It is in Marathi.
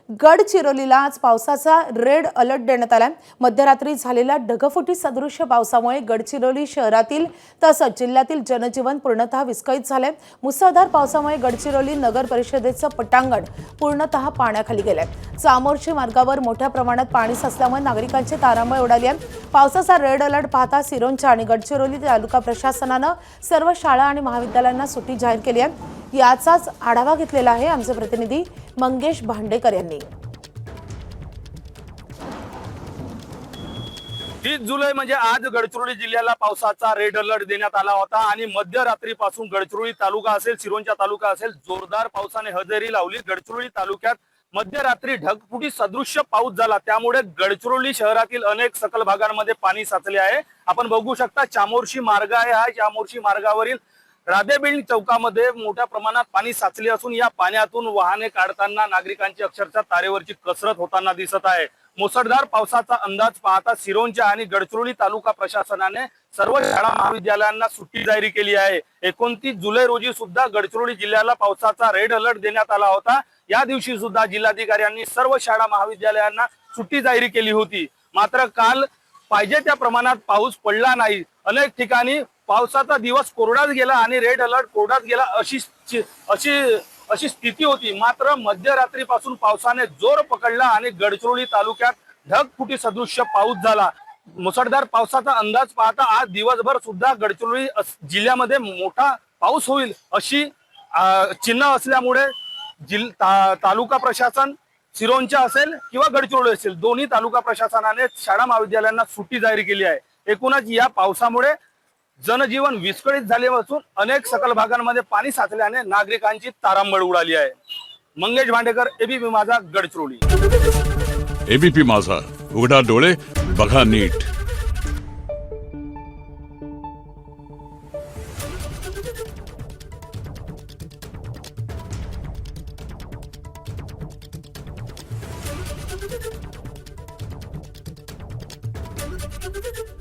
गडचिरोलीला आज पावसाचा रेड अलर्ट देण्यात आला। मध्यरात्री झालेल्या ढगफुटी सदृश्य पावसामुळे गडचिरोली शहरातील तसंच जिल्ह्यातील जनजीवन पूर्णतः विस्कळीत झाले। मुसळधार पावसामुळे गडचिरोली नगर परिषदेचं पटांगण पूर्णतः पाण्याखाली गेले। चामोर्शी मार्गावर मोठ्या प्रमाणात पाणी साचल्यामुळे नागरिकांची तारांबळ उडाली आहे। पावसाचा रेड अलर्ट पाहता सिरोंचा आणि गडचिरोली तालुका प्रशासनाने सर्व शाळा आणि महाविद्यालयांना सुट्टी जाहीर केली आहे। याचाच आढावा घेतलेला आहे आमचे प्रतिनिधी मंगेश भांडेकर यांनी। 30 जुलै म्हणजे आज गडचिरोली जिल्ह्याला पावसाचा रेड अलर्ट देण्यात आला होता आणि मध्यरात्रीपासून गडचिरोली तालुका असेल सिरोंचा तालुका असेल जोरदार पावसाने हजेरी लावली। गडचिरोली तालुक्यात मध्यरात्री ढगफुटी सदृश्य पाऊस झाला, त्यामुळे गडचिरोली शहरातील अनेक सखल भागांमध्ये पाणी साचले आहे। आपण बघू शकता चामोर्शी मार्ग आहे, हा चामोर्शी मार्गावरील राधे बिल्डिंग चौकामध्ये मोठ्या प्रमाणात पाणी साचले असून या पाण्यातून वाहने काढताना नागरिकांची अक्षरशः तारेवरची कसरत होताना दिसत आहे। मुसळधार पावसाचा अंदाज पाहता सिरोंचा आणि गडचिरोली तालुका प्रशासनाने सर्व शाळा महाविद्यालयांना सुट्टी जारी केली आहे। 29 जुलै रोजी सुद्धा गडचिरोली जिल्ह्याला पावसाचा रेड अलर्ट देण्यात आला होता। या दिवशी सुद्धा जिल्हाधिकाऱ्यांनी सर्व शाळा महाविद्यालयांना सुट्टी जारी केली होती। मात्र काल पाहिजे त्या प्रमाणात पाऊस पडला नाही। अनेक ठिकाणी पावसाचा दिवस कोरडाच गेला आणि रेड अलर्ट कोरडाच गेला अशी स्थिती होती। मात्र मध्यरात्रीपासून पावसाने जोर पकडला आणि गडचिरोली तालुक्यात ढगफुटी सदृश्य पाऊस झाला। मुसळधार पावसाचा अंदाज पाहता आज दिवसभर सुद्धा गडचिरोली जिल्ह्यामध्ये मोठा पाऊस होईल अशी चिन्ह असल्यामुळे तालुका प्रशासन सिरोंचा असेल किंवा गडचिरोली असेल दोन्ही तालुका प्रशासनाने शाळा महाविद्यालयांना सुट्टी जाहीर केली आहे। एकूणच या पावसामुळे जनजीवन विस्कळीत झाले असून अनेक सकल भागांमध्ये पाणी साचल्याने नागरिकांची तारांबळ उडाली आहे। मंगेश भांडेकर, एबीपी माझा, गडचिरोली। एबीपी माझा, उघडा डोळे बघा नीट। Thank you.